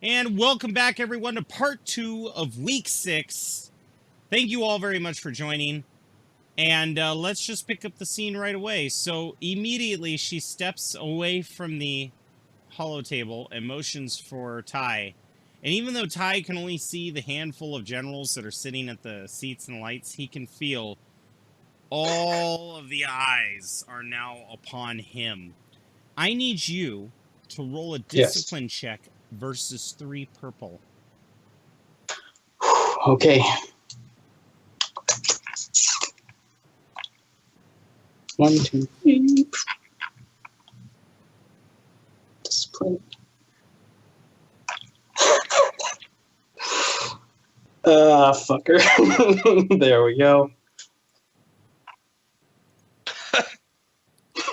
And welcome back, everyone, to part 2 of week 6. Thank you all very much for joining. And let's just pick up the scene right away. So immediately she steps away from the hollow table and motions for Ty. And even though Ty can only see the handful of generals that are sitting at the seats and lights, he can feel all of the eyes are now upon him. I need you to roll a discipline check versus 3 purple. Okay. 1, 2, 3. Discipline. Fucker. There we go.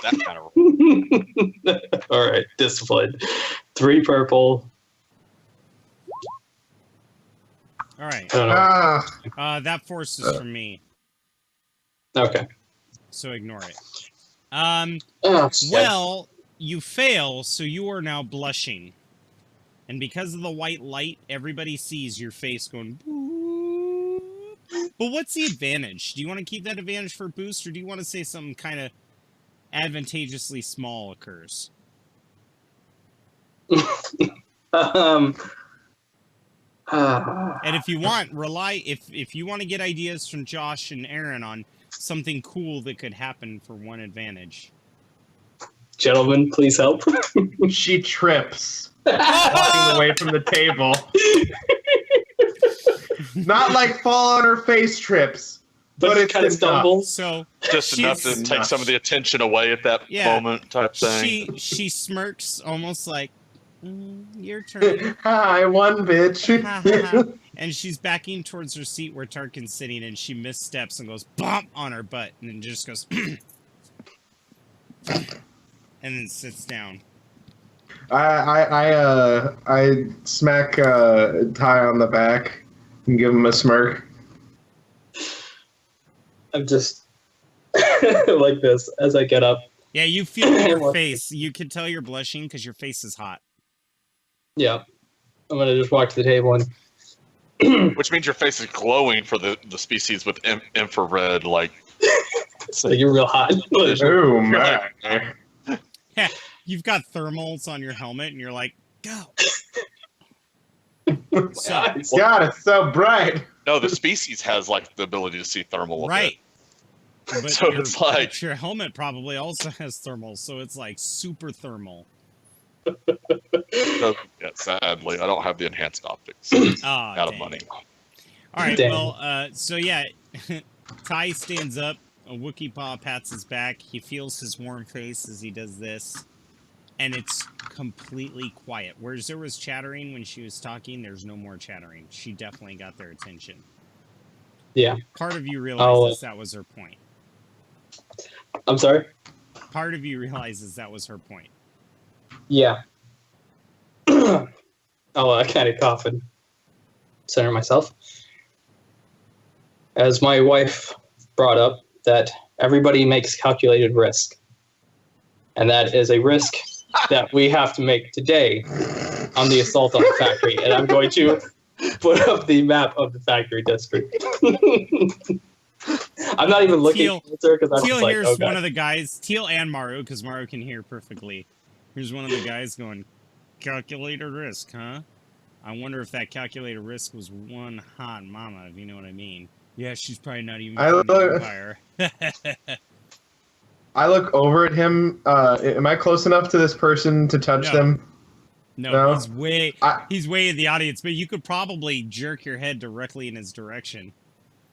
That kind of All right, discipline. 3 purple. All right. That force is from me. Okay. So ignore it. Well, you fail, so you are now blushing. And because of the white light, everybody sees your face going boo. But what's the advantage? Do you want to keep that advantage for a boost, or do you want to say something kind of advantageously small occurs? And if you want, if you want to get ideas from Josh and Aaron on something cool that could happen for one advantage. Gentlemen, please help. She trips, walking away from the table. Not like fall on her face trips, but it's kind of stumbles. So just enough to take some of the attention away at that moment type thing. She smirks almost like, your turn. I won, bitch. And she's backing towards her seat where Tarkin's sitting, and she missteps and goes bump on her butt, and then just goes and then sits down. I smack Ty on the back and give him a smirk. I'm just like this as I get up. Yeah, you feel your face. You can tell you're blushing because your face is hot. Yeah. I'm going to just walk to the table and... Which means your face is glowing for the species with infrared, like... So you're real hot. Ooh, man. Yeah, you've got thermals on your helmet, and you're like, go. God, it's so bright. No, the species has, like, the ability to see thermal. Right. But so it's like... your helmet probably also has thermals, so it's like super thermal. Yeah, sadly, I don't have the enhanced optics. Out of money. All right, well, so yeah, Ty stands up, a Wookiee paw pats his back, he feels his warm face as he does this, and it's completely quiet. Whereas there was chattering when she was talking, there's no more chattering. She definitely got their attention. Yeah. Part of you realizes that was her point. I'm sorry? Part of you realizes that was her point. Yeah. I'll kind of cough and center myself. As my wife brought up, that everybody makes calculated risk. And that is a risk that we have to make today on the assault on the factory. And I'm going to put up the map of the factory district. I'm not even looking at her because I'm Teal just like, hears one of the guys, Teal and Maru, because Maru can hear perfectly. Here's one of the guys going, calculated risk, huh? I wonder if that calculated risk was one hot mama, if you know what I mean. Yeah, she's probably not even from the Empire. I look over at him. Am I close enough to this person to touch them? No, he's way in the audience, but you could probably jerk your head directly in his direction.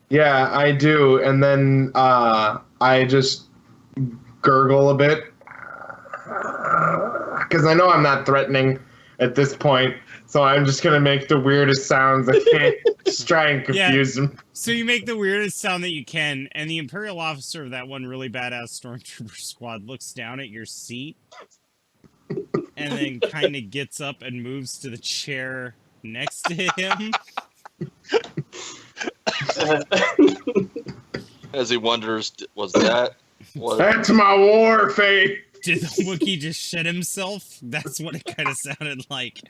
Yeah, I do. And then I just gurgle a bit. Because I know I'm not threatening at this point. So I'm just going to make the weirdest sounds I can. Just try and confuse them. So you make the weirdest sound that you can, and the Imperial officer of that one really badass Stormtrooper squad looks down at your seat and then kind of gets up and moves to the chair next to him. As he wonders, That's my war face. Did the Wookiee just shit himself? That's what it kind of sounded like.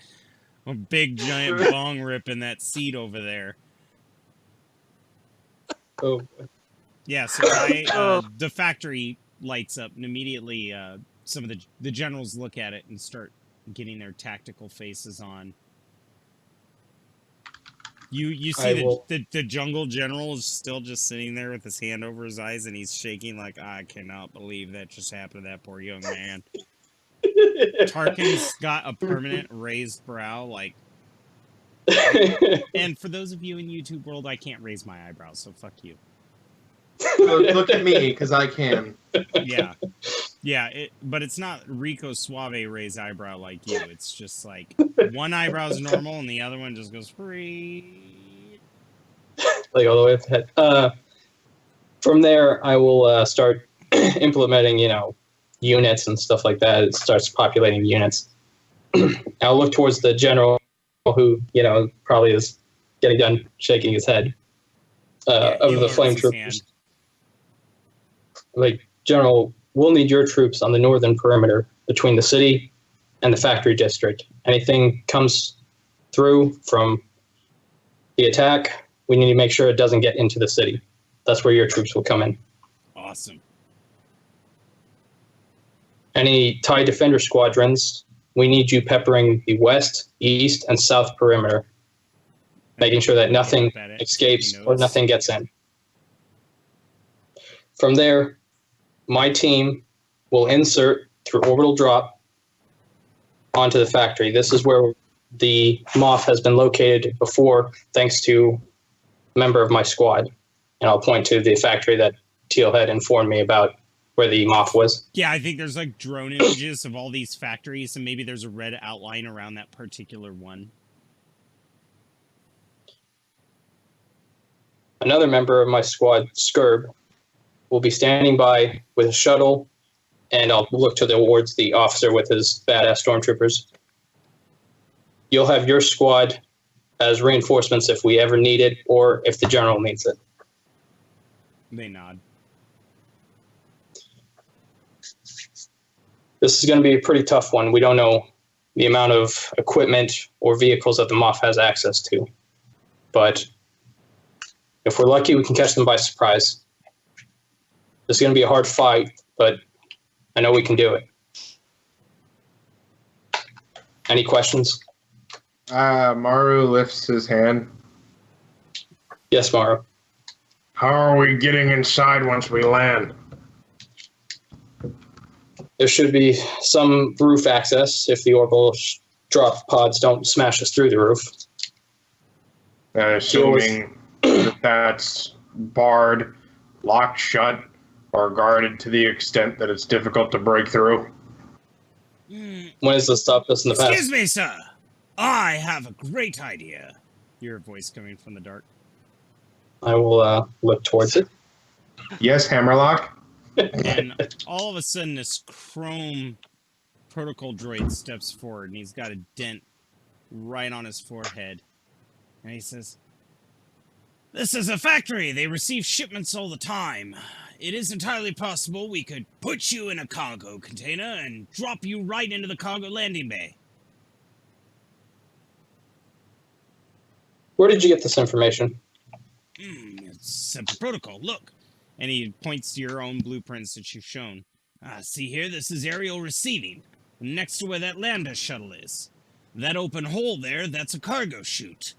A big giant bong rip in that seat over there. Oh, Yeah, so the factory lights up, and immediately some of the generals look at it and start getting their tactical faces on. You see the jungle general is still just sitting there with his hand over his eyes, and he's shaking like, I cannot believe that just happened to that poor young man. Tarkin's got a permanent raised brow, like... And for those of you in YouTube world, I can't raise my eyebrows, so fuck you. Look at me, because I can. Yeah. Yeah, but it's not Rico Suave raised eyebrow like you. It's just like one eyebrow's normal and the other one just goes free. Like all the way up the head. From there, I will start implementing, units and stuff like that. It starts populating units. I'll look towards the general who, probably is getting done shaking his head of the flame troopers. Like, General, we'll need your troops on the northern perimeter between the city and the factory district. Anything comes through from the attack, we need to make sure it doesn't get into the city. That's where your troops will come in. Awesome. Any TIE Defender squadrons, we need you peppering the west, east, and south perimeter, making sure that nothing escapes or nothing gets in. From there, my team will insert through orbital drop onto the factory. This is where the Moff has been located before, thanks to a member of my squad. And I'll point to the factory that Teal had informed me about where the Moff was. Yeah, I think there's like drone images of all these factories, and maybe there's a red outline around that particular one. Another member of my squad, Skirb, will be standing by with a shuttle, and I'll look towards the officer with his badass stormtroopers. You'll have your squad as reinforcements if we ever need it, or if the general needs it. They nod. This is going to be a pretty tough one. We don't know the amount of equipment or vehicles that the Moff has access to. But if we're lucky, we can catch them by surprise. This is going to be a hard fight, but I know we can do it. Any questions? Maru lifts his hand. Yes, Maru. How are we getting inside once we land? There should be some roof access if the orbital drop pods don't smash us through the roof. Assuming that that's barred, locked shut, or guarded to the extent that it's difficult to break through. When has this stopped us in the past? Excuse me, sir. I have a great idea. Your voice coming from the dark. I will look towards it. Yes, Hammerlock? And all of a sudden, this chrome protocol droid steps forward, and he's got a dent right on his forehead. And he says, "This is a factory. They receive shipments all the time. It is entirely possible we could put you in a cargo container and drop you right into the cargo landing bay." Where did you get this information? It's simple protocol. Look. And he points to your own blueprints that you've shown. See here, this is aerial receiving. Next to where that lander shuttle is. That open hole there, that's a cargo chute.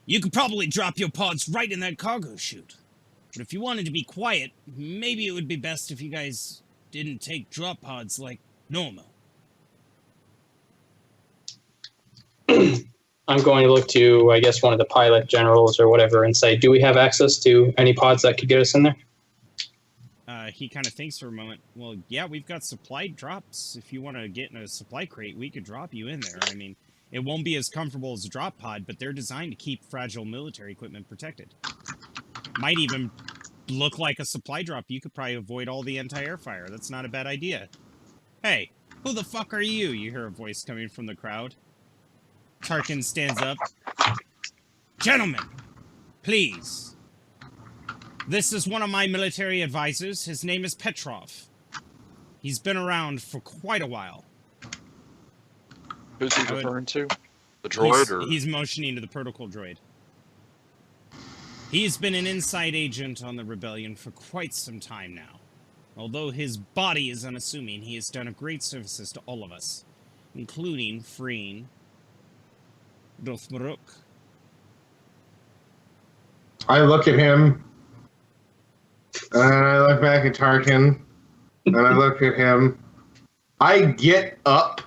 You could probably drop your pods right in that cargo chute. But if you wanted to be quiet, maybe it would be best if you guys didn't take drop pods like normal. I'm going to look to, I guess, one of the pilot generals or whatever and say, do we have access to any pods that could get us in there? He kind of thinks for a moment. Well, yeah, we've got supply drops. If you want to get in a supply crate, we could drop you in there. I mean, it won't be as comfortable as a drop pod, but they're designed to keep fragile military equipment protected. Might even look like a supply drop. You could probably avoid all the anti-air fire. That's not a bad idea. Hey, who the fuck are you? You hear a voice coming from the crowd. Tarkin stands up. Gentlemen, please. This is one of my military advisors. His name is Petrov. He's been around for quite a while. Who's he referring to? The droid, He's motioning to the protocol droid. He's been an inside agent on the rebellion for quite some time now. Although his body is unassuming, he has done a great services to all of us, including freeing Dothmaruk. I look at him, and I look back at Tarkin, and I look at him. I get up,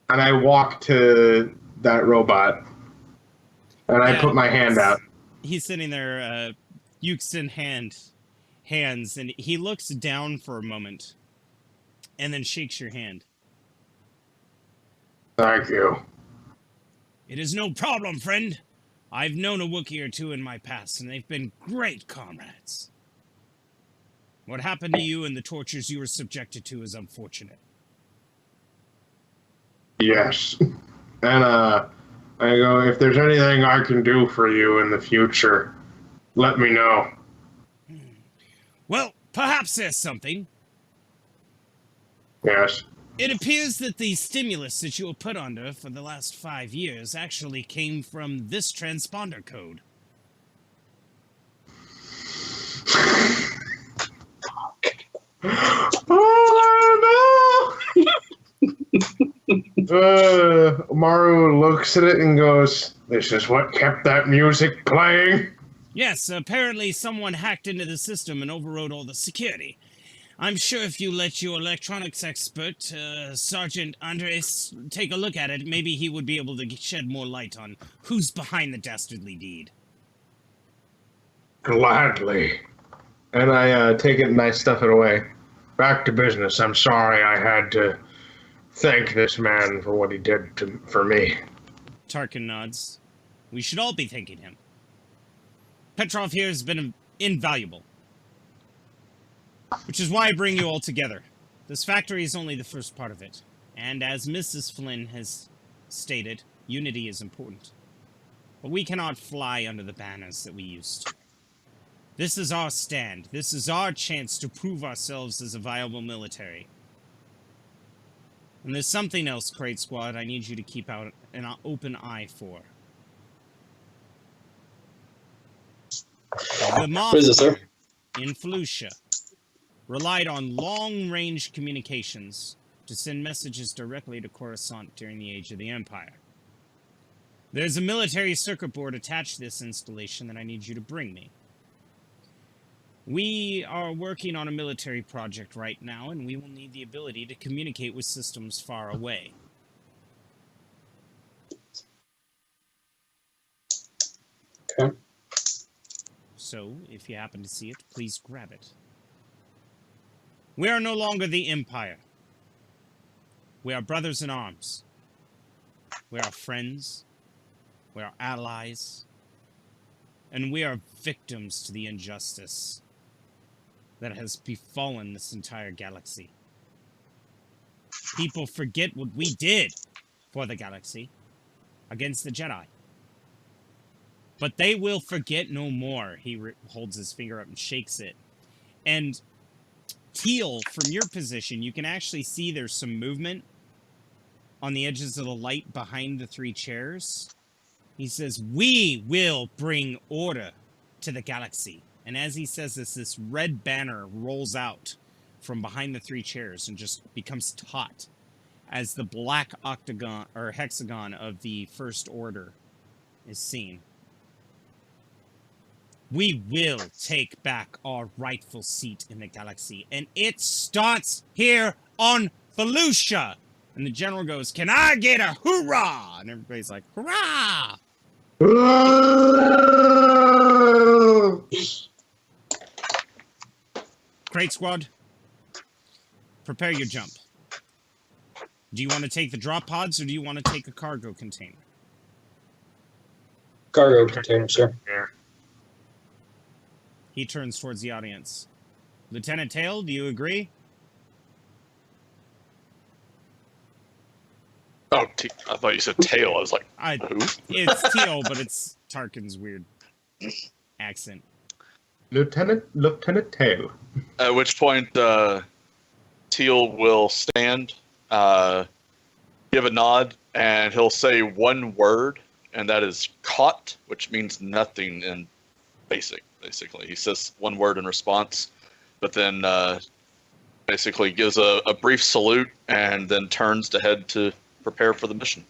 and I walk to that robot, and I put my hand out. He's sitting there, ukes in hands, and he looks down for a moment, and then shakes your hand. Thank you. It is no problem, friend. I've known a Wookiee or two in my past, and they've been great comrades. What happened to you and the tortures you were subjected to is unfortunate. Yes. And I go, if there's anything I can do for you in the future, let me know. Well, perhaps there's something. Yes. It appears that the stimulus that you were put under for the last 5 years actually came from this transponder code. Oh, no! Maru looks at it and goes, this is what kept that music playing? Yes, apparently someone hacked into the system and overrode all the security. I'm sure if you let your electronics expert, Sergeant Andres, take a look at it, maybe he would be able to shed more light on who's behind the dastardly deed. Gladly. And I take it and I stuff it away. Back to business. I'm sorry I had to thank this man for what he did for me. Tarkin nods. We should all be thanking him. Petrov here has been invaluable. Which is why I bring you all together. This factory is only the first part of it. And as Mrs. Flynn has stated, unity is important. But we cannot fly under the banners that we used to. This is our stand. This is our chance to prove ourselves as a viable military. And there's something else, Crate Squad, I need you to keep out an open eye for. The What is it, sir? in Felucia relied on long-range communications to send messages directly to Coruscant during the Age of the Empire. There's a military circuit board attached to this installation that I need you to bring me. We are working on a military project right now, and we will need the ability to communicate with systems far away. Okay. So, if you happen to see it, please grab it. We are no longer the Empire. We are brothers in arms. We are friends. We are allies. And we are victims to the injustice that has befallen this entire galaxy. People forget what we did for the galaxy against the Jedi. But they will forget no more. He holds his finger up and shakes it. And Teal, from your position, you can actually see there's some movement on the edges of the light behind the three chairs. He says, we will bring order to the galaxy. And as he says this red banner rolls out from behind the three chairs and just becomes taut as the black octagon or hexagon of the First Order is seen. We will take back our rightful seat in the galaxy, and it starts here on Felucia. And the general goes, can I get a hoorah? And everybody's like, hurrah! Crate Squad, prepare your jump. Do you want to take the drop pods, or do you want to take a cargo container? Cargo container, sir. He turns towards the audience. Lieutenant Tail, do you agree? Oh, I thought you said tail. I was like, who? It's Teal, but it's Tarkin's weird accent. Lieutenant Tail. At which point, Teal will stand, give a nod, and he'll say one word, and that is caught, which means nothing in basically. He says one word in response, but then basically gives a brief salute and then turns to head to prepare for the mission.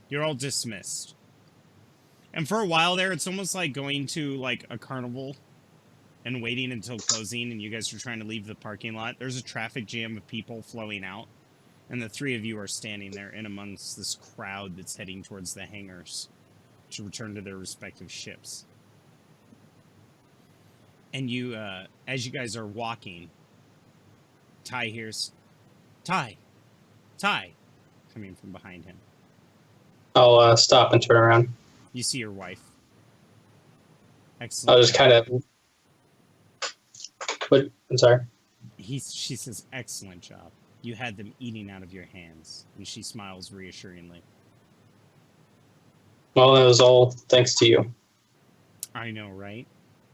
You're all dismissed. And for a while there, it's almost like going to like a carnival and waiting until closing, and you guys are trying to leave the parking lot. There's a traffic jam of people flowing out, and the three of you are standing there in amongst this crowd that's heading towards the hangars to return to their respective ships. And you, as you guys are walking, Ty hears, Ty, coming from behind him. I'll stop and turn around. You see your wife. Excellent. I'll just kind of... What? I'm sorry. She says, excellent job. You had them eating out of your hands. And she smiles reassuringly. Well, it was all thanks to you. I know, right?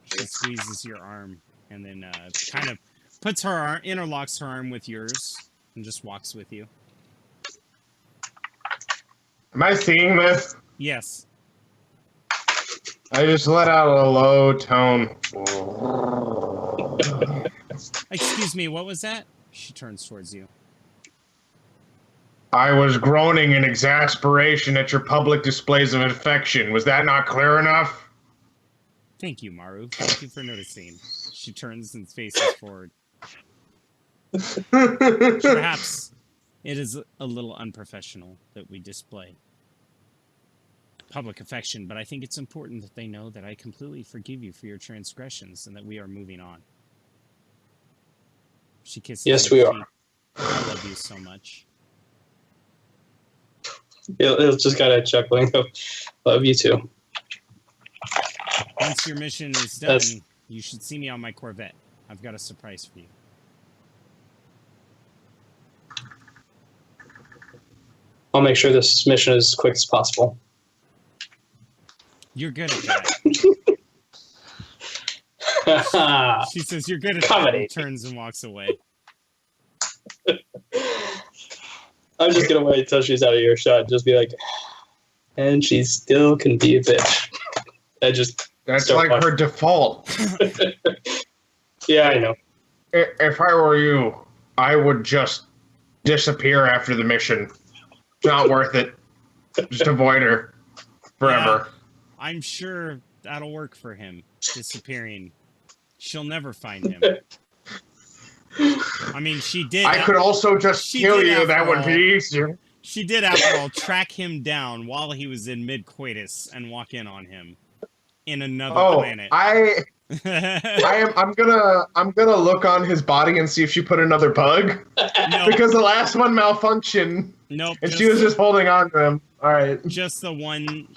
She squeezes your arm and then kind of puts her arm, interlocks her arm with yours and just walks with you. Am I seeing this? Yes. I just let out a low tone. Excuse me, what was that? She turns towards you. I was groaning in exasperation at your public displays of affection. Was that not clear enough? Thank you, Maru. Thank you for noticing. She turns and faces forward. Perhaps it is a little unprofessional that we display public affection, but I think it's important that they know that I completely forgive you for your transgressions and that we are moving on. She kisses Yes, your we feet. are. I love you so much. It's just kind of chuckling. Love you too. Once your mission is done, you should see me on my Corvette. I've got a surprise for you. I'll make sure this mission is as quick as possible. You're good at that. She says, you're good at that, and turns and walks away. I'm just going to wait until she's out of earshot and just be like, and she still can be a bitch. That's like watching. her default. Yeah, I know. If I were you, I would just disappear after the mission. Not worth it. Just avoid her forever. Yeah, I'm sure that'll work for him, disappearing. She'll never find him. I mean, she did. I could also just kill you. That would be easier. She did, after all, track him down while he was in mid-coitus and walk in on him in another planet. I'm gonna look on his body and see if she put another bug. No. Because the last one malfunctioned. Nope. And she was just holding on to him. All right. Just the one,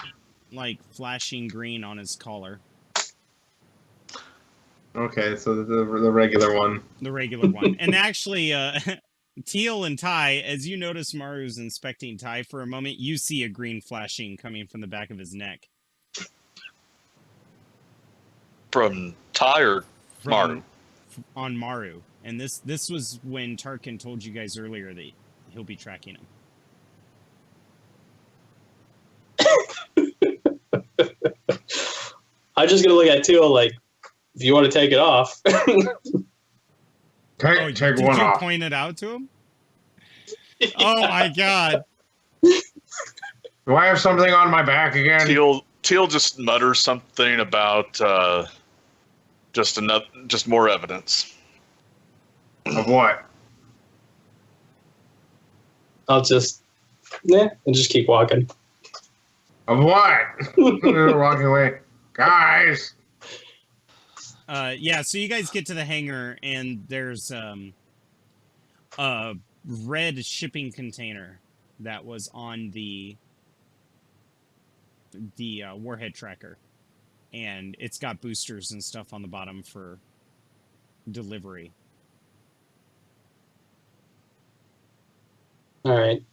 like, flashing green on his collar. Okay, so the regular one. The regular one. And actually, Teal and Ty, as you notice Maru's inspecting Ty for a moment, you see a green flashing coming from the back of his neck. From Ty or Maru? On Maru. And this was when Tarkin told you guys earlier that he'll be tracking him. I'm just going to look at Teal like, if you want to take it off. Take one off. Did you point it out to him? Yeah. Oh my god. Do I have something on my back again? Teal just mutters something about just more evidence. Of what? I'll just and just keep walking. Of what? We're walking away. Guys! Yeah, so you guys get to the hangar, and there's a red shipping container that was on the warhead tracker, and it's got boosters and stuff on the bottom for delivery. All right.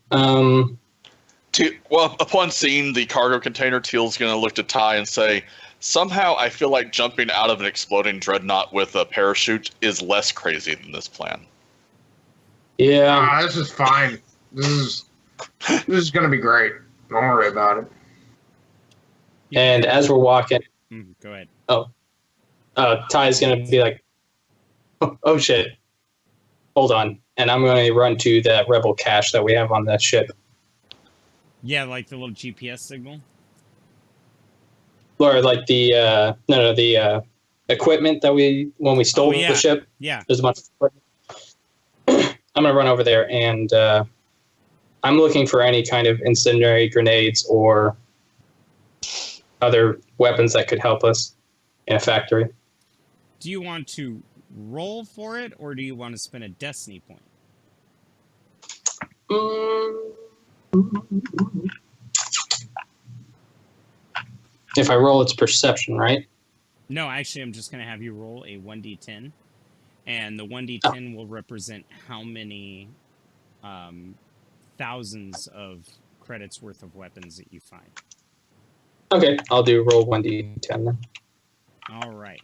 Well, upon seeing the cargo container, Teal's going to look to Ty and say, somehow I feel like jumping out of an exploding dreadnought with a parachute is less crazy than this plan. Yeah. This is fine. This is This is gonna be great. Don't worry about it. And as we're walking, Go ahead. Ty's gonna be like, oh shit, hold on. And I'm going to run to that rebel cache that we have on the ship. Yeah, like the little GPS signal. Or like the, the equipment that when we stole yeah. the ship. Yeah. There's a bunch of equipment. I'm going to run over there and I'm looking for any kind of incendiary grenades or other weapons that could help us in a factory. Do you want to roll for it, or do you want to spend a destiny point? If I roll, it's perception, right? No, actually, I'm just going to have you roll a 1d10, and the 1d10 will represent how many thousands of credits worth of weapons that you find. Okay, I'll do roll 1d10 then. All right.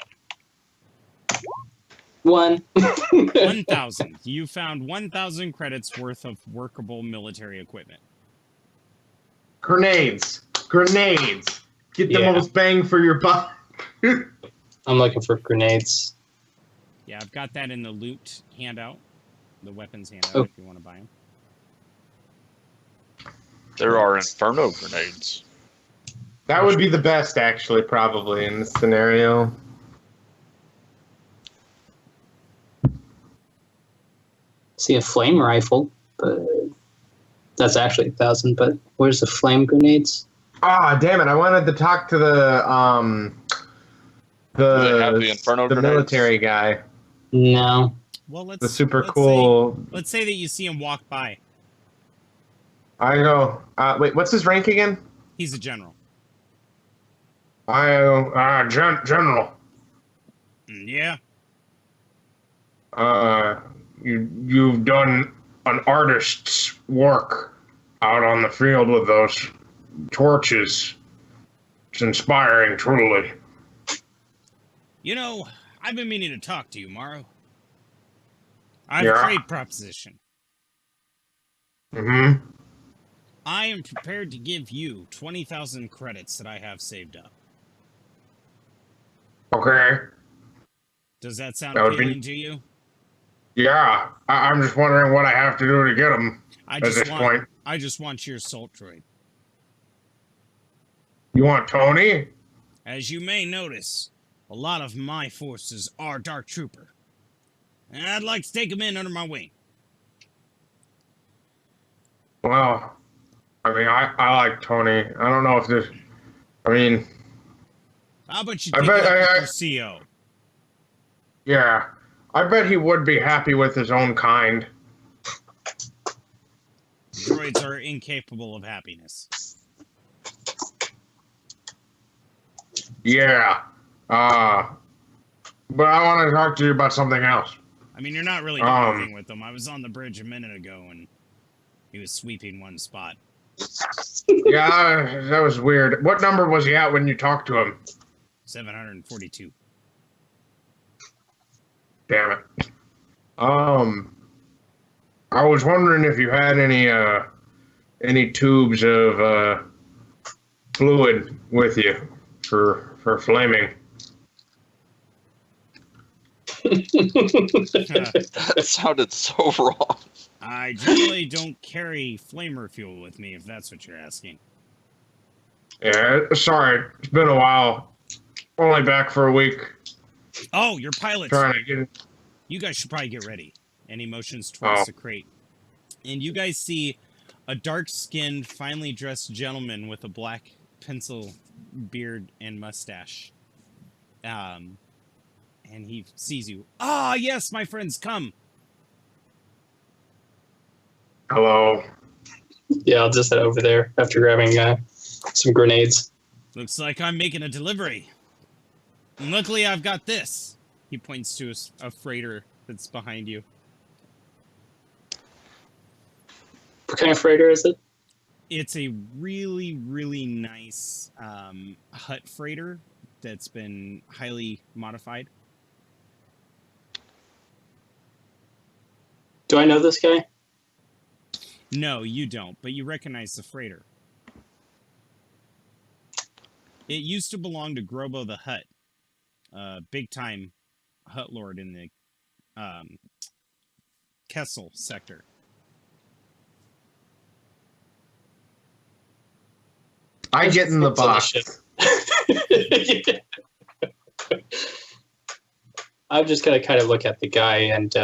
1. 1,000. You found 1,000 credits worth of workable military equipment. Grenades. Get the Yeah. most bang for your buck. I'm looking for grenades. Yeah, I've got that in the loot handout, the weapons handout, Oh. if you want to buy them. There are inferno grenades. That would be the best, actually, probably in this scenario. See a flame rifle, but that's actually 1,000. But where's the flame grenades? Ah, damn it! I wanted to talk to the Do they have the inferno grenades? military guy, No. Well, let's the super let's cool. let's say that you see him walk by. I go. Wait, what's his rank again? He's a general. I go. General. Yeah. You've done an artist's work out on the field with those torches. It's inspiring, truly. You know, I've been meaning to talk to you, Morrow. I have Yeah. a trade proposition. Mm-hmm. I am prepared to give you 20,000 credits that I have saved up. Okay. Does that sound That would be- appealing to you? Yeah. I'm just wondering what I have to do to get them I at just this want point. I just want your assault droid. You want Tony? As you may notice, a lot of my forces are Dark Trooper. And I'd like to take them in under my wing. Well, I mean, I like Tony. I don't know if this. I mean, How about you I take bet- it up I- with your CO? yeah. I bet he would be happy with his own kind. Droids are incapable of happiness. Yeah. But I want to talk to you about something else. I mean, you're not really doing anything with them. I was on the bridge a minute ago, and he was sweeping one spot. Yeah, that was weird. What number was he at when you talked to him? 742. Damn it. I was wondering if you had any tubes of fluid with you for flaming. That sounded so wrong. I generally don't carry flamer fuel with me, if that's what you're asking. Yeah, sorry, it's been a while. Only back for a week. Oh, your pilots. Trying to get it. You guys should probably get ready. And he motions towards Oh. the crate. And you guys see a dark-skinned, finely dressed gentleman with a black pencil beard and mustache. And he sees you. Ah, yes, my friends, come. Hello. Yeah, I'll just head over there after grabbing some grenades. Looks like I'm making a delivery. And luckily, I've got this. He points to a freighter that's behind you. What kind of freighter is it? It's a really, really nice Hut freighter that's been highly modified. Do I know this guy? No, you don't, but you recognize the freighter. It used to belong to Grobo the Hutt, big-time Hutt lord in the Kessel sector. I get in the box. I'm just gonna kind of look at the guy and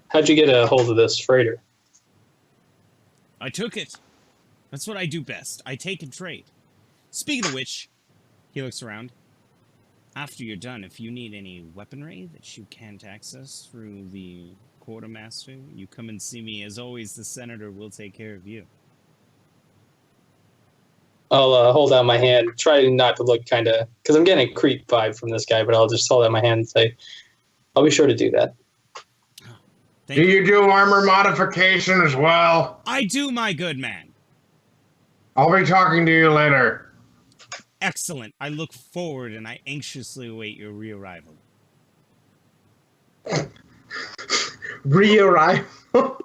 how'd you get a hold of this freighter? I took it. That's what I do best. I take and trade. Speaking of which, he looks around. After you're done, if you need any weaponry that you can't access through the quartermaster, you come and see me. As always, the senator will take care of you. I'll hold out my hand, try not to look kind of, because I'm getting a creep vibe from this guy, but I'll just hold out my hand and say, I'll be sure to do that. Thank Do you do armor modification as well? I do, my good man. I'll be talking to you later. Excellent. I look forward and I anxiously await your rearrival. Rearrival?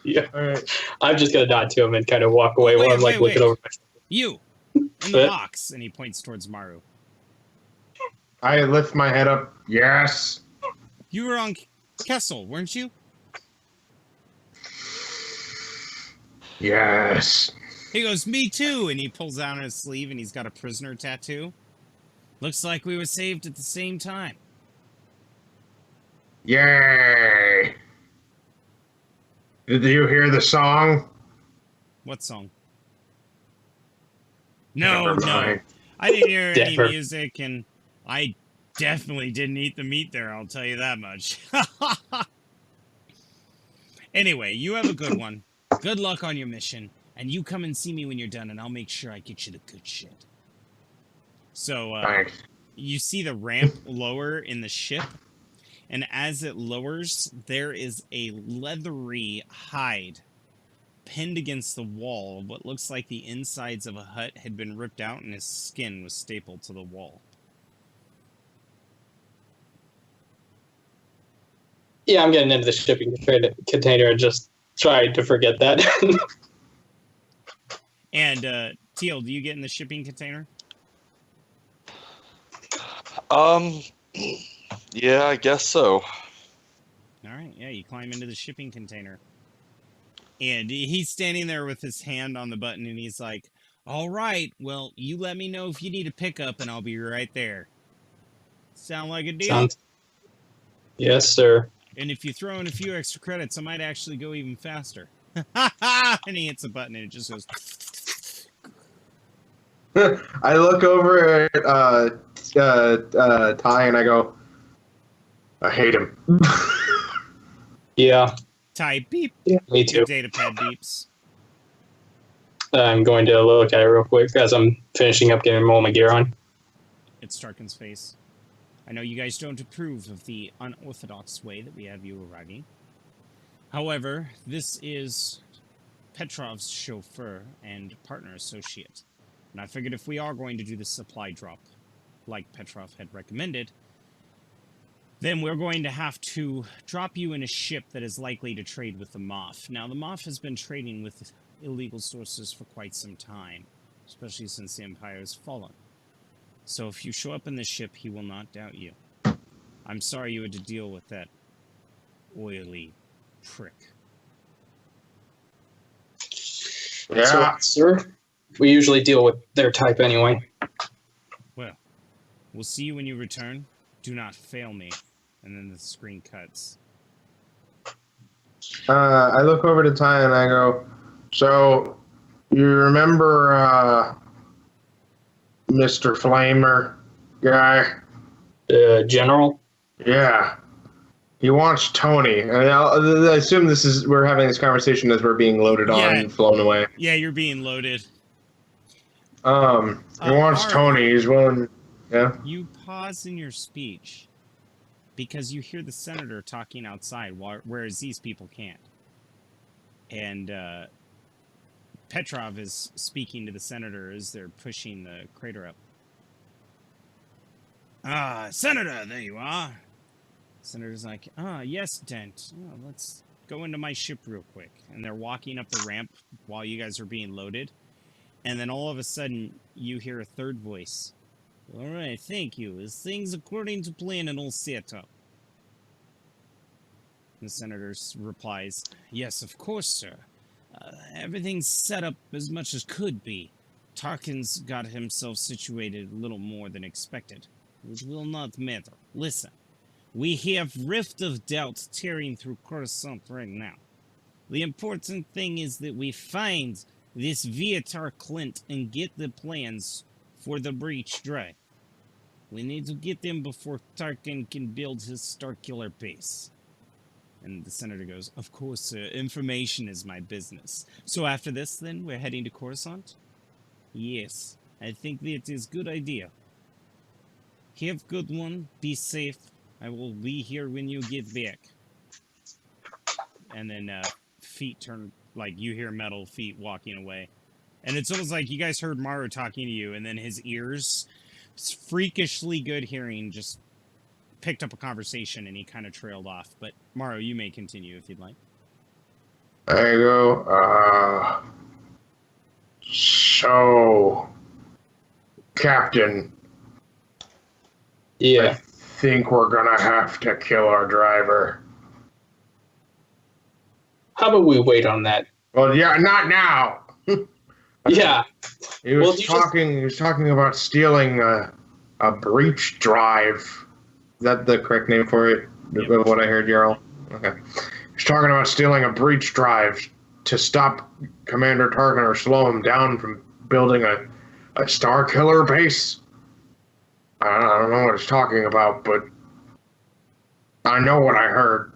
Yeah. All right. I'm just going to nod to him and kind of walk away while I'm like looking over my shoulder. You! In the box! And he points towards Maru. I lift my head up. Yes. You were on Kessel, weren't you? Yes. He goes, me too! And he pulls out his sleeve and he's got a prisoner tattoo. Looks like we were saved at the same time. Yay. Did you hear the song? What song? No, Never no. mind. I didn't hear any Never. music, and I definitely didn't eat the meat there, I'll tell you that much. Anyway, you have a good one. Good luck on your mission, and you come and see me when you're done, and I'll make sure I get you the good shit. So, Thanks. you see the ramp lower in the ship, and as it lowers, there is a leathery hide pinned against the wall of what looks like the insides of a hut had been ripped out and his skin was stapled to the wall. Yeah, I'm getting into the shipping container and just trying to forget that. And, Teal, do you get in the shipping container? Yeah, I guess so. All right, yeah, you climb into the shipping container. And he's standing there with his hand on the button, and he's like, all right, well, you let me know if you need a pickup, and I'll be right there. Sound like a deal? Sounds... Yes, sir. And if you throw in a few extra credits, I might actually go even faster. And he hits a button, and it just goes... I look over at Ty and I go, I hate him. Yeah, Ty, beep. me too. Your data pad beeps. I'm going to look at it real quick as I'm finishing up getting all my gear on. It's Starkin's face. I know you guys don't approve of the unorthodox way that we have you arriving. However, this is Petrov's chauffeur and partner associate. And I figured if we are going to do the supply drop, like Petrov had recommended, then we're going to have to drop you in a ship that is likely to trade with the Moff. Now, the Moff has been trading with illegal sources for quite some time, especially since the Empire has fallen. So if you show up in this ship, he will not doubt you. I'm sorry you had to deal with that oily prick. Yeah. So, sir, we usually deal with their type anyway. Well, we'll see you when you return. Do not fail me. And then the screen cuts. I look over to Ty and I go, so you remember Mr. Flamer guy? General? Yeah. He wants Tony. And I assume we're having this conversation as we're being loaded on Yeah. and flown away. Yeah, you're being loaded. He wants Art. Tony. He's willing. Yeah. You pause in your speech because you hear the senator talking outside, whereas these people can't. And Petrov is speaking to the senator as they're pushing the crater up. Senator, there you are. Senator's like, yes, Dent. Oh, let's go into my ship real quick. And they're walking up the ramp while you guys are being loaded. And then all of a sudden, you hear a third voice. All right, thank you. Is things according to plan and all set up? The senator replies, yes, of course, sir. Everything's set up as much as could be. Tarkin's got himself situated a little more than expected. It will not matter. Listen, we have Rift of Doubt tearing through Coruscant right now. The important thing is that we find this Viatar Clint and get the plans for the breach drive. We need to get them before Tarkin can build his Starkiller base. And the senator goes, of course, sir, information is my business. So after this, then, we're heading to Coruscant? Yes, I think that is a good idea. Have good one, be safe. I will be here when you get back. And then feet turn, like you hear metal feet walking away. And it's almost like you guys heard Maru talking to you, and then his ears, freakishly good hearing, just picked up a conversation, and he kind of trailed off. But Maru, you may continue if you'd like. There you go. So, Captain. Yeah. I think we're gonna have to kill our driver. How about we wait on that? Well, yeah, not now. Yeah. He was talking about stealing a breach drive. Is that the correct name for it? Yep. What I heard, Yarl? Okay. He's talking about stealing a breach drive to stop Commander Tarkin or slow him down from building a Star Killer base. I don't know what he's talking about, but I know what I heard.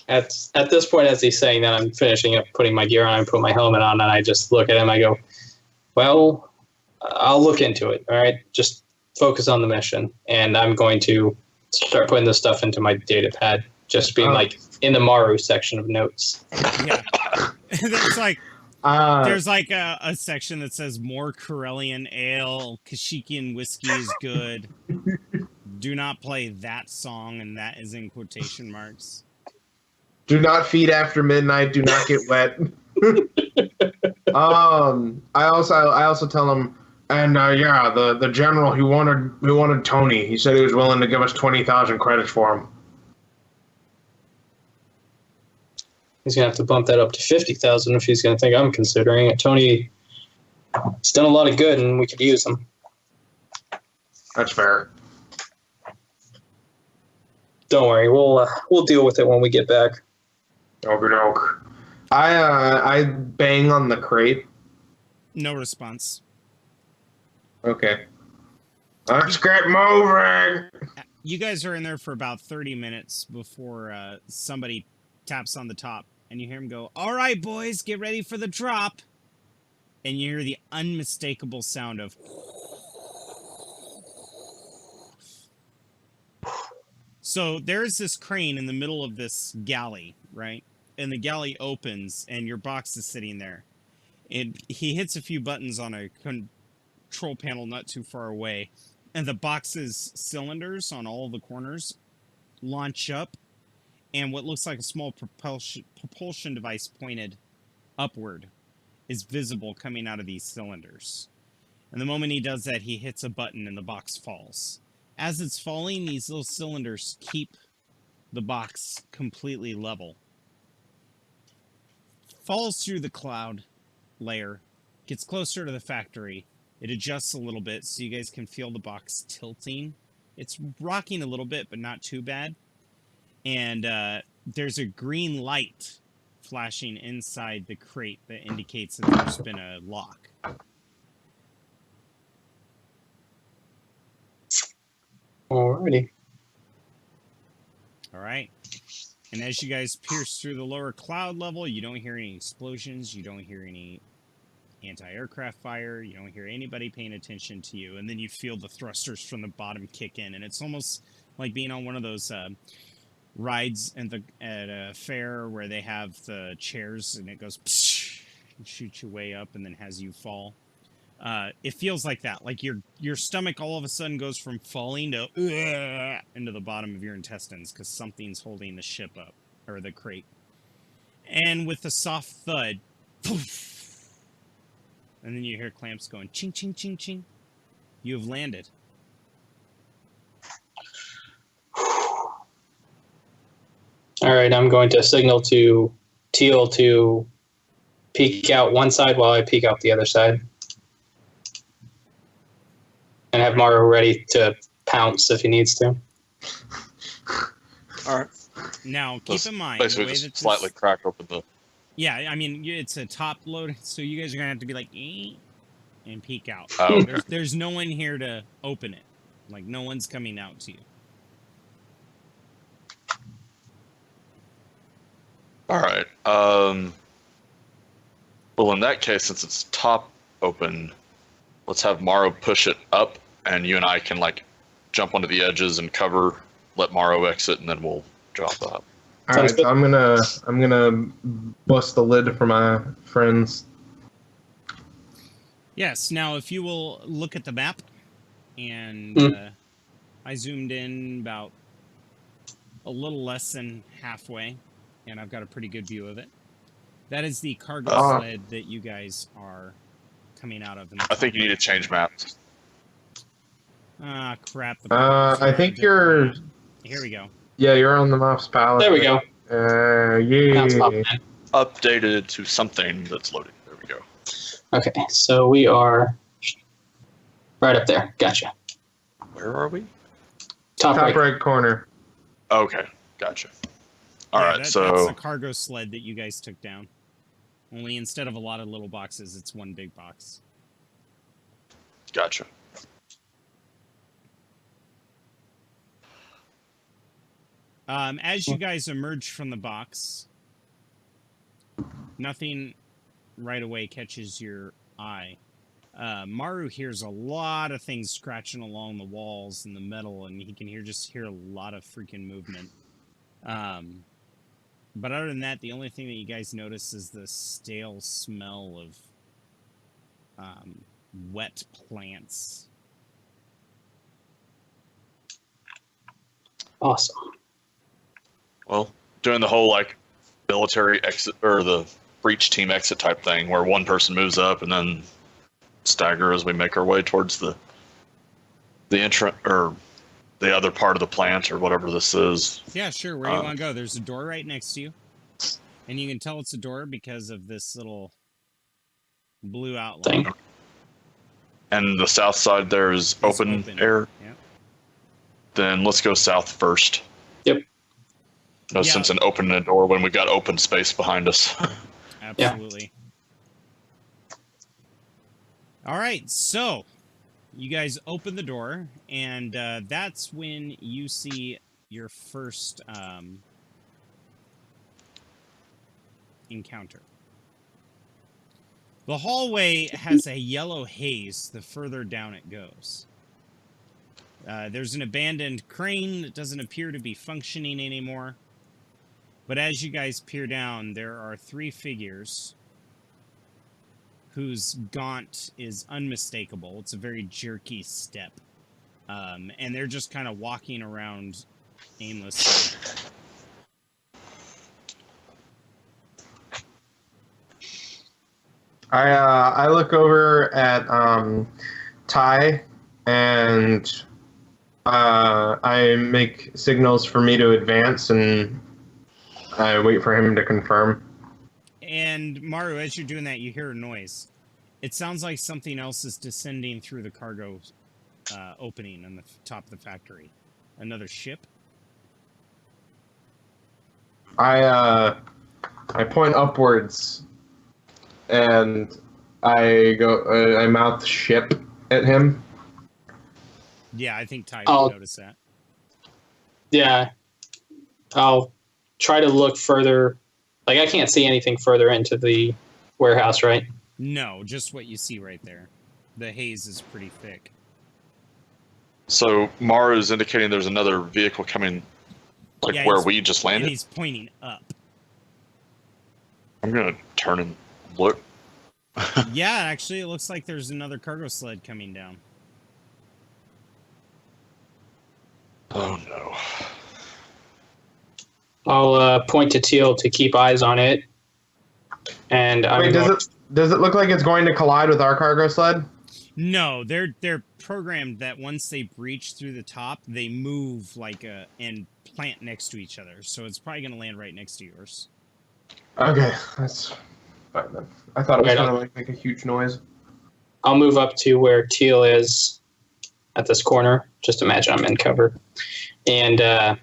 At this point, as he's saying that, I'm finishing up putting my gear on and put my helmet on, and I just look at him. I go, well, I'll look into it. All right, just focus on the mission, and I'm going to start putting this stuff into my data pad, just being like in the Maru section of notes. Yeah. That's like, there's like a section that says more Corellian ale, Kashyyykian whiskey is good. Do not play that song, and that is in quotation marks. Do not feed after midnight. Do not get wet. I also tell him, and yeah, the general who wanted Tony. He said he was willing to give us 20,000 credits for him. He's gonna have to bump that up to 50,000 if he's gonna think I'm considering it. Tony, he's done a lot of good, and we could use him. That's fair. Don't worry, we'll deal with it when we get back. Okey-doke. I bang on the crate. No response. Okay. Let's get moving. You guys are in there for about 30 minutes before somebody taps on the top, and you hear him go, all right, boys, get ready for the drop. And you hear the unmistakable sound of... So there's this crane in the middle of this galley, right? And the galley opens, and your box is sitting there. And he hits a few buttons on a control panel not too far away, and the box's cylinders on all the corners launch up, and what looks like a small propulsion device pointed upward is visible coming out of these cylinders. And the moment he does that, he hits a button, and the box falls. As it's falling, these little cylinders keep the box completely level. Falls through the cloud layer, gets closer to the factory. It adjusts a little bit so you guys can feel the box tilting. It's rocking a little bit, but not too bad. And there's a green light flashing inside the crate that indicates that there's been a lock. Alrighty. All right. And as you guys pierce through the lower cloud level, you don't hear any explosions. You don't hear any anti-aircraft fire. You don't hear anybody paying attention to you. And then you feel the thrusters from the bottom kick in. And it's almost like being on one of those rides at a fair where they have the chairs and it goes psh, and shoots you way up and then has you fall. It feels like that. Like your stomach all of a sudden goes from falling to into the bottom of your intestines because something's holding the ship up, or the crate. And with a soft thud, poof, and then you hear clamps going ching, ching, ching, ching. You have landed. All right, I'm going to signal to Teal to peek out one side while I peek out the other side. And have Mario ready to pounce if he needs to. All right. Now, keep in mind, Basically, the way just that slightly this, crack open the. yeah, I mean, it's a top load, so you guys are gonna have to be like, and peek out. Oh, okay. There's no one here to open it. Like, no one's coming out to you. All right. Well, in that case, since it's top open, let's have Morrow push it up, and you and I can like jump onto the edges and cover. Let Morrow exit, and then we'll drop that. All right, so I'm gonna bust the lid for my friends. Yes. Now, if you will look at the map, and I zoomed in about a little less than halfway, and I've got a pretty good view of it. That is the cargo sled that you guys are coming out of. I think you need to change maps. Ah, crap. I think you're. Here we go. Yeah, you're on the Moff's palette. There we go. Yeah. Updated to something that's loaded. There we go. Okay, so we are right up there. Gotcha. Where are we? Top Top right. right corner. Okay, gotcha. All Yeah, right, that's so the cargo sled that you guys took down. Only instead of a lot of little boxes, it's one big box. gotcha. As you guys emerge from the box, nothing right away catches your eye. Maru hears a lot of things scratching along the walls and the metal, and he can hear a lot of freaking movement. But other than that, the only thing that you guys notice is the stale smell of wet plants. Awesome. Well, doing the whole like military exit or the breach team exit type thing, where one person moves up and then stagger as we make our way towards the entrance or the other part of the plant or whatever this is. Yeah, sure. Where do you want to go? There's a door right next to you. And you can tell it's a door because of this little blue outline. Thing. And the south side there is open air. Yeah. Then let's go south first. Yep. No sense in opening a door when we got open space behind us. Absolutely. All right, so you guys open the door, and that's when you see your first encounter. The hallway has a yellow haze the further down it goes. There's an abandoned crane that doesn't appear to be functioning anymore. But as you guys peer down, there are three figures whose gaunt is unmistakable. It's a very jerky step. And they're just kind of walking around aimlessly. I look over at Ty and I make signals for me to advance, and I wait for him to confirm. And Maru, as you're doing that, you hear a noise. It sounds like something else is descending through the cargo opening on the top of the factory. Another ship? I point upwards, and I go. I mouth ship at him. Yeah, I think Ty I'll- would notice that. Yeah. I'll try to look further. Like, I can't see anything further into the warehouse, right? No, just what you see right there. The haze is pretty thick. So Maru is indicating there's another vehicle coming, like Yeah, where he's- we just And landed. he's pointing up. I'm gonna turn and look. Yeah, actually, it looks like there's another cargo sled coming down. Oh no. I'll point to Teal to keep eyes on it And I'm Wait, does it look like it's going to collide with our cargo sled? No, they're programmed that once they breach through the top, they move and plant next to each other. So it's probably going to land right next to yours. Okay, that's fine then. I thought it was Okay, going to make a huge noise. I'll move up to where Teal is at this corner. Just imagine I'm in cover. And have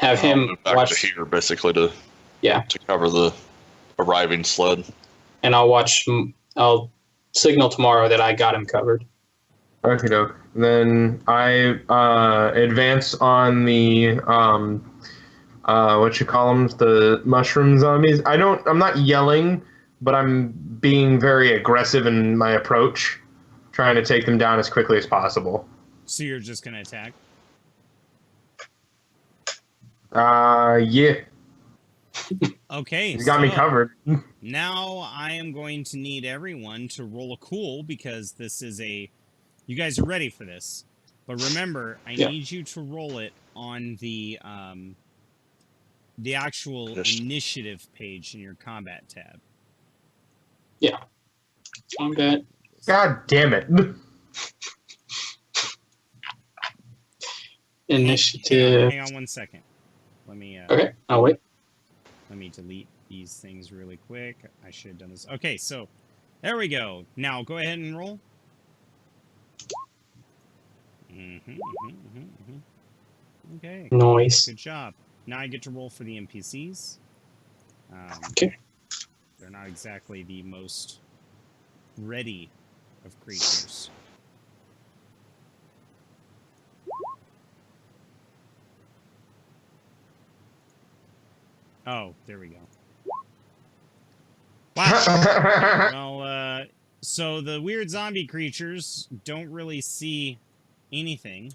I'll him move back watch. to here basically to Yeah. to cover the arriving sled. And I'll signal tomorrow that I got him covered. Okay, doke. Then I advance on the what you call them, the mushroom zombies. I'm not yelling, but I'm being very aggressive in my approach, trying to take them down as quickly as possible. So you're just going to attack? Yeah. Okay. You got me covered. Now I am going to need everyone to roll a cool because this is you guys are ready for this. But remember, I need you to roll it on the actual initiative page in your combat tab. Yeah. Combat. God damn it. Initiative. Hang on 1 second. Let me Okay, I'll wait. Let me delete these things really quick. I should have done this. Okay, so there we go. Now go ahead and roll. Okay. Nice. Good job. Now I get to roll for the NPCs. Okay. They're not exactly the most ready of creatures. Oh, there we go. Wow. Well, so the weird zombie creatures don't really see anything.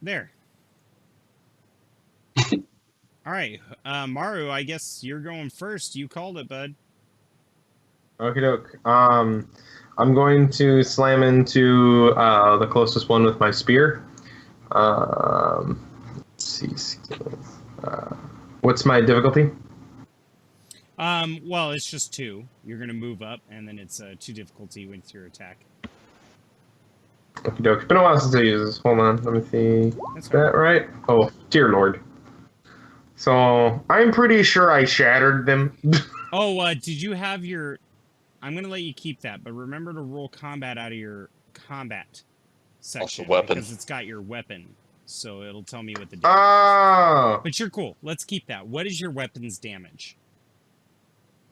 There. All right, Maru, I guess you're going first. You called it, bud. Okie doke. I'm going to slam into the closest one with my spear. Let's see. What's my difficulty? Well, it's just 2. You're going to move up, and then it's 2 difficulty with your attack. Okie doke. It's been a while since I used this. Hold on. Let me see. That's Is that right? Oh, dear lord. So, I'm pretty sure I shattered them. Oh, did you have your... I'm going to let you keep that, but remember to roll combat out of your combat section. Also weapon. Because it's got your weapon, so it'll tell me what the damage is. Oh! But you're cool. Let's keep that. What is your weapon's damage?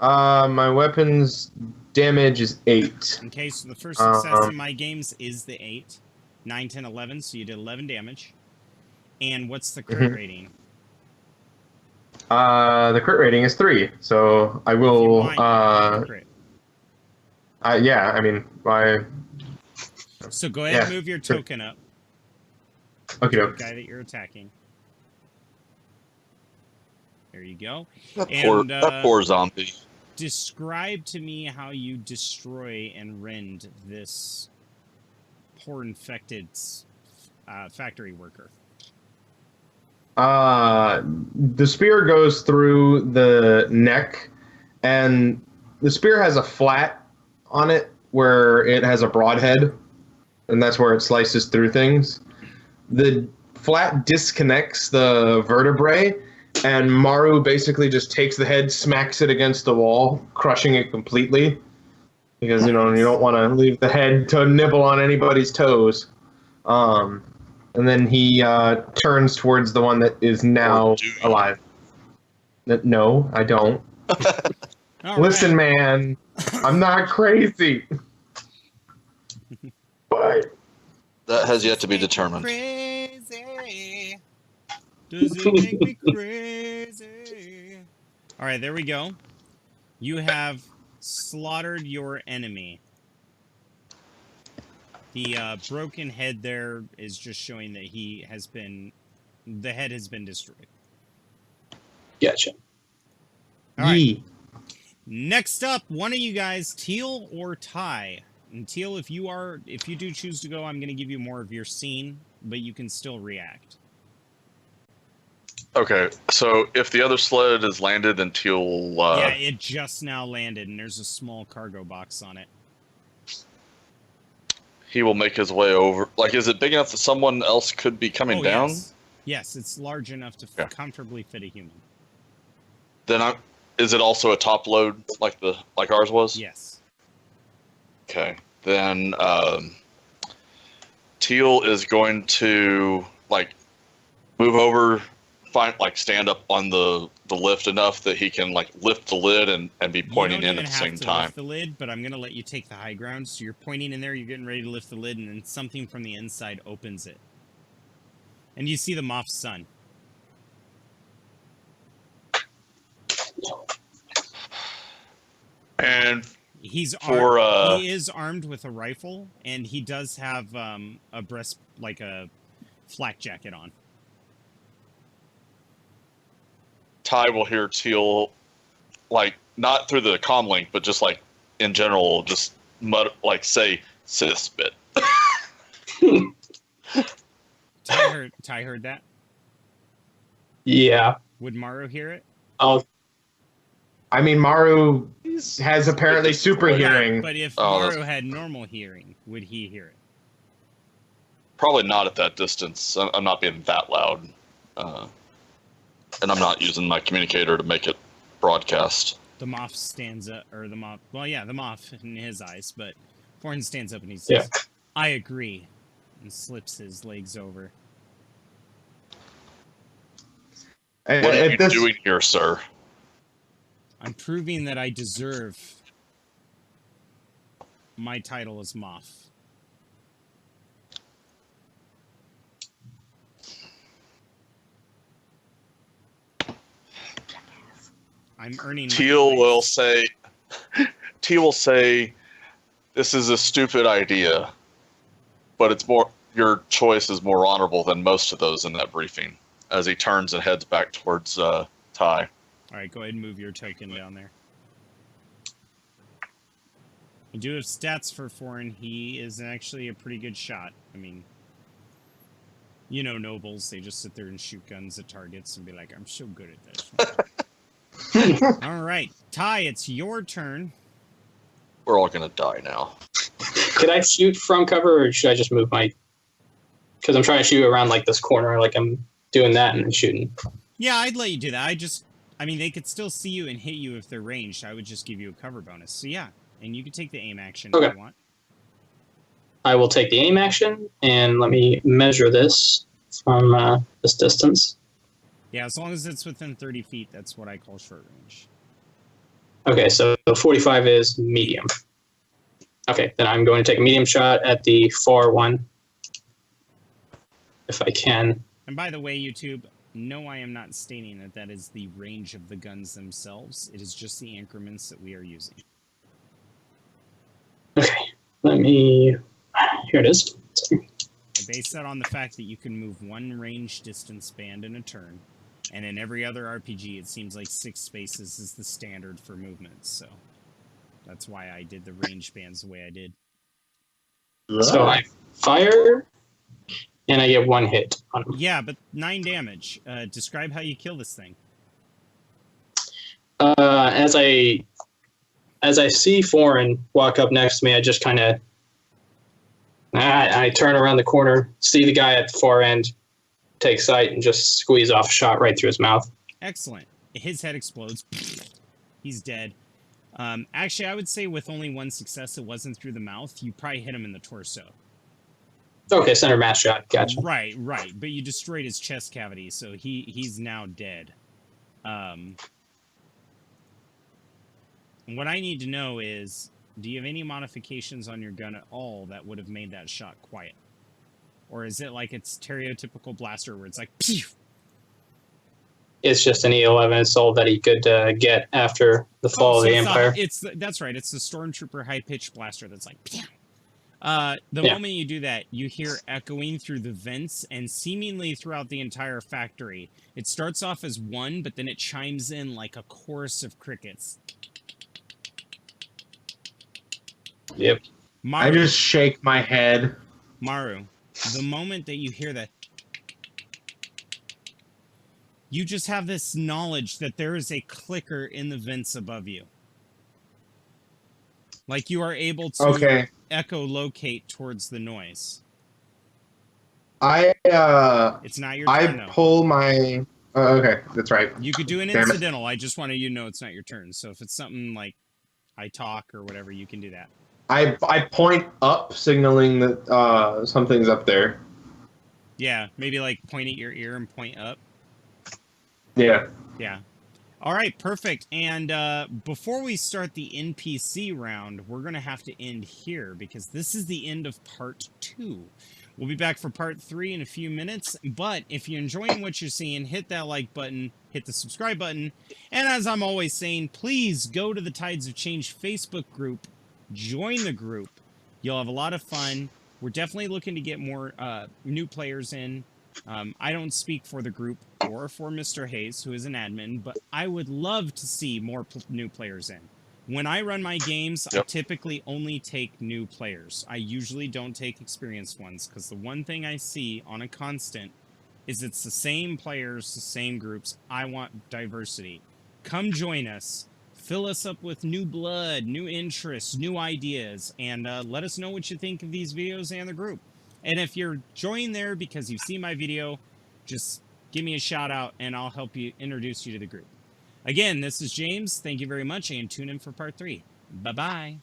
My weapon's damage is 8. Okay, so the first success in my games is the 8. 9, 10, 11, so you did 11 damage. And what's the crit rating? The crit rating is 3, so I will, crit. yeah, I mean, So go ahead and move your token up. Okay, The guy that you're attacking. There you go. That poor zombie. Describe to me how you destroy and rend this poor infected factory worker. The spear goes through the neck, and the spear has a flat on it where it has a broad head, and that's where it slices through things. The flat disconnects the vertebrae, and Maru basically just takes the head, smacks it against the wall, crushing it completely. Because, you don't want to leave the head to nibble on anybody's toes. And then he turns towards the one that is now alive. No, I don't. Listen, man, I'm not crazy. But That has yet to be determined. Crazy. Does it make me crazy? All right, there we go. You have slaughtered your enemy. The broken head there is just showing that the head has been destroyed. Gotcha. All right. Next up, one of you guys, Teal or Ty. And Teal, if you do choose to go, I'm going to give you more of your scene, but you can still react. Okay, so if the other sled is landed, then Teal. Yeah, it just now landed, and there's a small cargo box on it. He will make his way over. Like, is it big enough that someone else could be coming down? Yes, it's large enough to comfortably fit a human. Then is it also a top load like ours was? Yes. Okay. Then Teal is going to move over, stand up on the lift enough that he can lift the lid and be pointing in at the same time. Lift the lid, but I'm gonna let you take the high ground. So you're pointing in there, you're getting ready to lift the lid, and then something from the inside opens it, and you see the Moff's son. And he is armed with a rifle, and he does have a flak jacket on. Ty will hear Teal, not through the comm link, but just in general, just say sis bit. Ty heard that? Yeah. Would Maru hear it? I mean, Maru has apparently super hearing. But if Maru had normal hearing, would he hear it? Probably not at that distance. I'm not being that loud. And I'm not using my communicator to make it broadcast. The Moff stands up, or the Moff, the Moff in his eyes, but Foreign stands up and he says, I agree, and slips his legs over. What are you doing here, sir? I'm proving that I deserve my title as Moff. I'm earning. Teal will say, this is a stupid idea, but your choice is more honorable than most of those in that briefing, as he turns and heads back towards Ty. All right, go ahead and move your token down there. I do have stats for Foreign. He is actually a pretty good shot. I mean, you know, nobles, they just sit there and shoot guns at targets and be like, I'm so good at this. All right, Ty, it's your turn. We're all going to die now. Could I shoot from cover, or should I just move my... Because I'm trying to shoot around this corner, I'm doing that and then shooting. Yeah, I'd let you do that. I mean, they could still see you and hit you if they're ranged. I would just give you a cover bonus. So yeah, and you can take the aim action if you want. I will take the aim action, and let me measure this from this distance. Yeah, as long as it's within 30 feet, that's what I call short range. Okay, so 45 is medium. Okay, then I'm going to take a medium shot at the far one, if I can. And by the way, YouTube, no, I am not stating that that is the range of the guns themselves. It is just the increments that we are using. Okay, let me... Here it is. Sorry. I base that on the fact that you can move one range distance band in a turn. And in every other RPG, it seems like 6 spaces is the standard for movements. So that's why I did the range bands the way I did. So I fire, and I get 1 hit on him. Yeah, but 9 damage. Describe how you kill this thing. As I see Foreign walk up next to me, I just kind of... I turn around the corner, see the guy at the far end, take sight, and just squeeze off a shot right through his mouth. Excellent. His head explodes. He's dead. Actually, I would say with only 1 success, it wasn't through the mouth. You probably hit him in the torso. Okay, center mass shot. Gotcha. Right. But you destroyed his chest cavity, so he's now dead. What I need to know is, do you have any modifications on your gun at all that would have made that shot quiet? Or is it like it's stereotypical blaster where it's like, pew! It's just an E11. It's all that he could get after the fall of the Empire. That's right. It's the Stormtrooper high-pitched blaster that's like, pew! The moment you do that, you hear echoing through the vents and seemingly throughout the entire factory. It starts off as 1, but then it chimes in like a chorus of crickets. Yep. I just shake my head. Maru, the moment that you hear that, you just have this knowledge that there is a clicker in the vents above you. Like you are able to echolocate towards the noise. It's not your turn, though. pull my... okay, that's right. You could do an Damn it. incidental. I just wanted you to know it's not your turn. So if it's something like I talk or whatever, you can do that. I point up, signaling that something's up there. Yeah, maybe like point at your ear and point up. Yeah. Yeah. All right, perfect. And before we start the NPC round, we're going to have to end here because this is the end of part 2. We'll be back for part 3 in a few minutes. But if you're enjoying what you're seeing, hit that like button, hit the subscribe button. And as I'm always saying, please go to the Tides of Change Facebook group. Join the group. You'll have a lot of fun. We're definitely looking to get more new players in. I don't speak for the group or for Mr. Hayes, who is an admin, but I would love to see more new players in. When I run my games, I typically only take new players. I usually don't take experienced ones, because the one thing I see on a constant is it's the same players, the same groups. I want diversity. Come join us. Fill us up with new blood, new interests, new ideas, and let us know what you think of these videos and the group. And if you're joining there because you've seen my video, just give me a shout out and I'll help you introduce you to the group. Again, this is James. Thank you very much and tune in for part 3. Bye-bye.